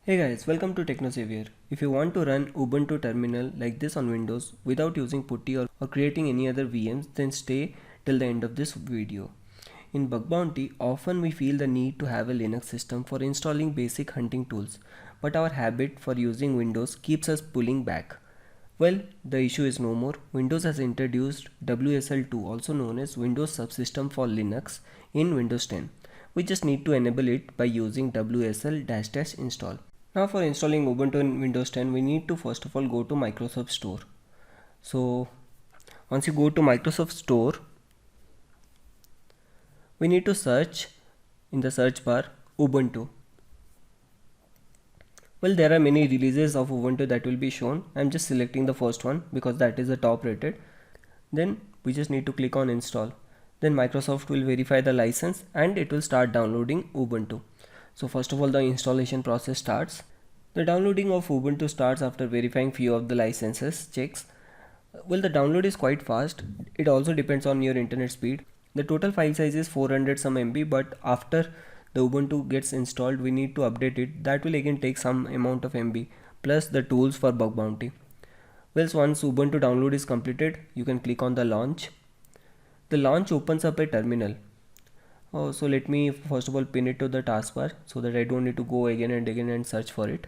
Hey guys, welcome to TechnoSavior. If you want to run Ubuntu terminal like this on Windows without using Putty or creating any other VMs, then stay till the end of this video. In Bug Bounty, often we feel the need to have a Linux system for installing basic hunting tools, but our habit for using Windows keeps us pulling back. Well, the issue is no more. Windows has introduced WSL2, also known as Windows Subsystem for Linux, in Windows 10. We just need to enable it by using WSL-install. Now for installing Ubuntu in Windows 10, we need to first of all go to Microsoft Store. So once you go to Microsoft Store, we need to search in the search bar Ubuntu. Well, there are many releases of Ubuntu that will be shown. I'm just selecting the first one because that is the top rated. Then we just need to click on install. Then Microsoft will verify the license and it will start downloading Ubuntu. So first of all, the installation process starts. The downloading of Ubuntu starts after verifying few of the licenses checks. Well, the download is quite fast. It also depends on your internet speed. The total file size is 400 some MB, but after the Ubuntu gets installed, we need to update it. That will again take some amount of MB plus the tools for bug bounty. Well, so once Ubuntu download is completed, you can click on the launch. The launch opens up a terminal. So let me first of all pin it to the taskbar so that I don't need to go again and again and search for it.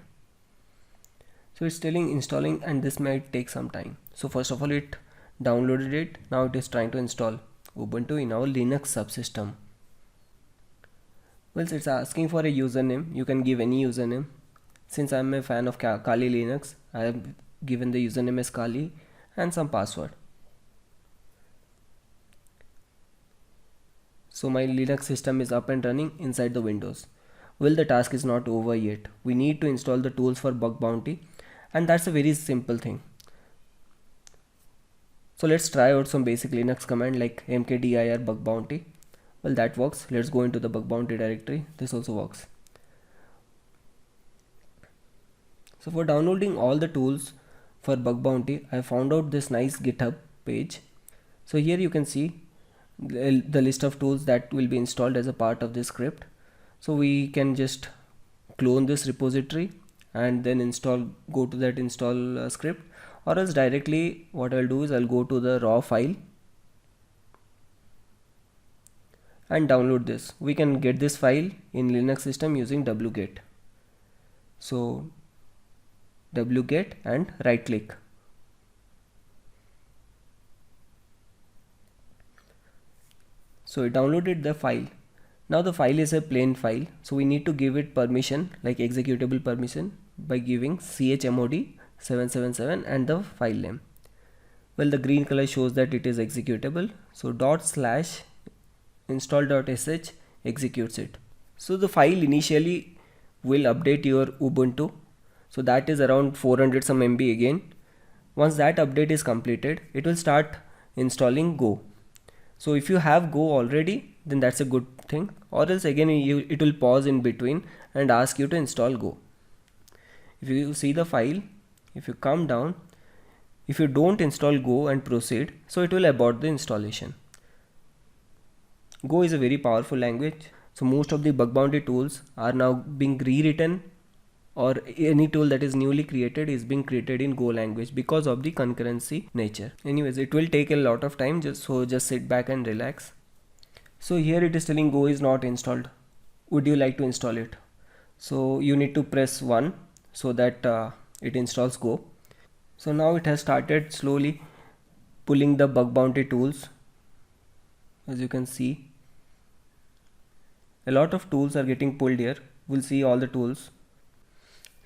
So it's telling installing and this might take some time. So first of all it downloaded it. Now it is trying to install Ubuntu in our Linux subsystem. Well, so it's asking for a username. You can give any username. Since I'm a fan of Kali Linux, I have given the username as Kali and some password. So my Linux system is up and running inside the Windows. Well, the task is not over yet. We need to install the tools for bug bounty, and that's a very simple thing. So let's try out some basic Linux command like mkdir bug bounty. Well, that works. Let's go into the bug bounty directory. This also works. So for downloading all the tools for bug bounty, I found out this nice GitHub page. So here you can see the list of tools that will be installed as a part of this script. So we can just clone this repository and then go to that install script, or else directly what I'll do is I'll go to the raw file and download this. We can get this file in Linux system using wget. So wget and right click. So it downloaded the file. Now the file is a plain file, so we need to give it permission like executable permission by giving chmod 777 and the file name. Well, the green color shows that it is executable. So /install.sh executes it. So the file initially will update your Ubuntu. So that is around 400 some MB again. Once that update is completed, it will start installing Go. So if you have Go already, then that's a good thing, or else again it will pause in between and ask you to install Go. If you see the file, if you come down, if you don't install Go and proceed, so it will abort the installation. Go is a very powerful language, so most of the bug bounty tools are now being rewritten, or any tool that is newly created is being created in Go language because of the concurrency nature. Anyways, it will take a lot of time, just sit back and relax. So here it is telling Go is not installed. Would you like to install it? So you need to press 1 so that it installs Go. So now it has started slowly pulling the bug bounty tools. As you can see, a lot of tools are getting pulled here. We'll see all the tools.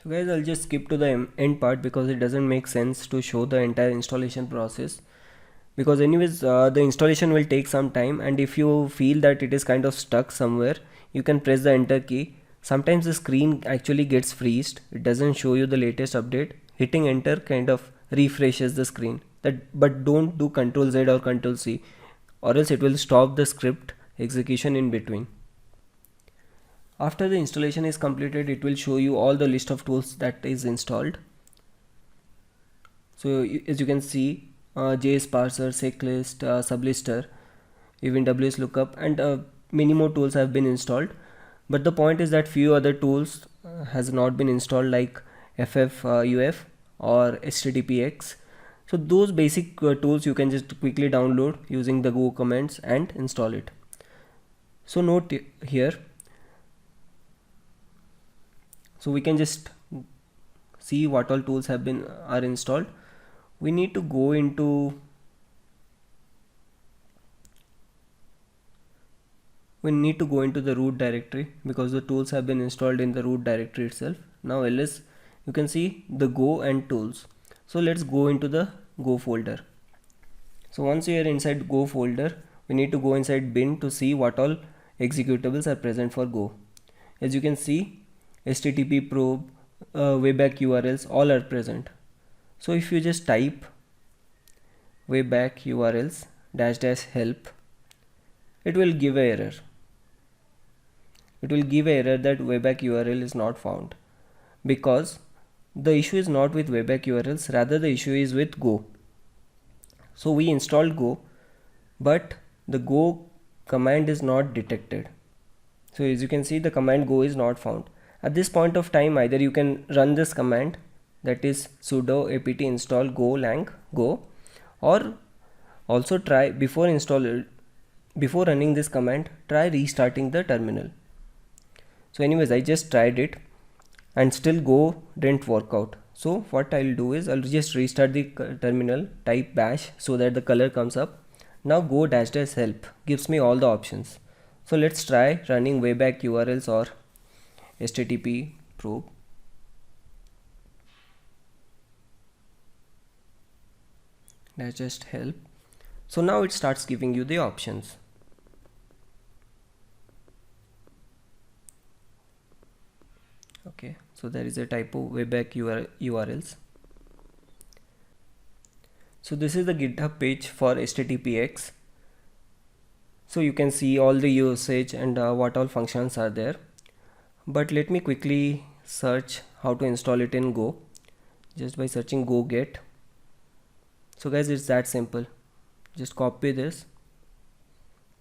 So guys, I'll just skip to the end part because it doesn't make sense to show the entire installation process, because anyways the installation will take some time, and if you feel that it is kind of stuck somewhere, you can press the enter key. Sometimes the screen actually gets freezed, it doesn't show you the latest update. Hitting enter kind of refreshes the screen. But don't do Ctrl Z or Ctrl C, or else it will stop the script execution in between. After the installation is completed, it will show you all the list of tools that is installed. So as you can see, JS parser, seclist, sublister, even WS lookup, and many more tools have been installed. But the point is that few other tools has not been installed, like FFUF or HTTPX. So those basic tools you can just quickly download using the go commands and install it. So note here, so we can just see what all tools are installed. We need to go into the root directory, because the tools have been installed in the root directory itself. Now ls, you can see the go and tools. So let's go into the go folder. So once we are inside go folder, we need to go inside bin to see what all executables are present for go. As you can see, HTTP probe, webback URLs, all are present. So if you just type webback URLs -- help, it will give an error. It will give an error that webback URL is not found, because the issue is not with webback URLs, rather the issue is with Go. So we installed Go, but the Go command is not detected. So as you can see, the command Go is not found. At this point of time, either you can run this command, that is sudo apt install golang go, or also try before running this command, try restarting the terminal. So anyways, I just tried it and still Go didn't work out. So what I'll do is I'll just restart the terminal, type bash so that the color comes up. Now go -- help gives me all the options. So let's try running webback URLs or HTTP probe. -- help. So now it starts giving you the options. Okay, so there is a typo, webback URLs. So this is the GitHub page for HTTPX. So you can see all the usage and what all functions are there. But let me quickly search how to install it in Go, just by searching go get. So guys, it's that simple. Just copy this,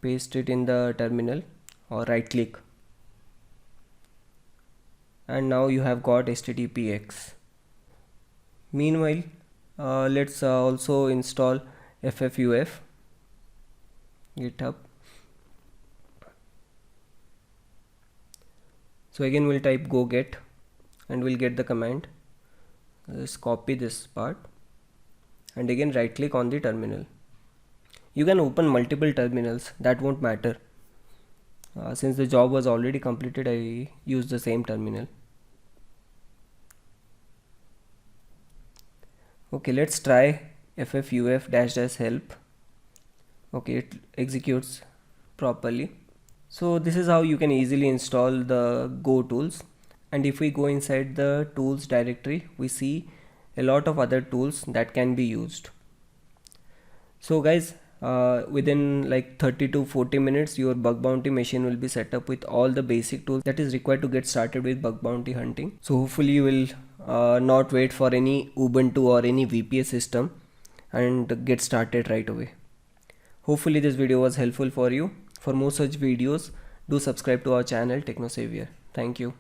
paste it in the terminal, or right click, and now you have got HTTPX. Meanwhile, let's also install FFUF, GitHub. So again we'll type go get and we'll get the command. Just copy this part and again right click on the terminal. You can open multiple terminals, that won't matter. Since the job was already completed, I used the same terminal. Okay, let's try FFUF -- help. Okay, it executes properly. So this is how you can easily install the Go tools. And if we go inside the tools directory, we see a lot of other tools that can be used. So guys, within like 30 to 40 minutes, your bug bounty machine will be set up with all the basic tools that is required to get started with bug bounty hunting. So hopefully you will not wait for any Ubuntu or any VPS system and get started right away. Hopefully this video was helpful for you. For more such videos, do subscribe to our channel TechnoSavior. Thank you.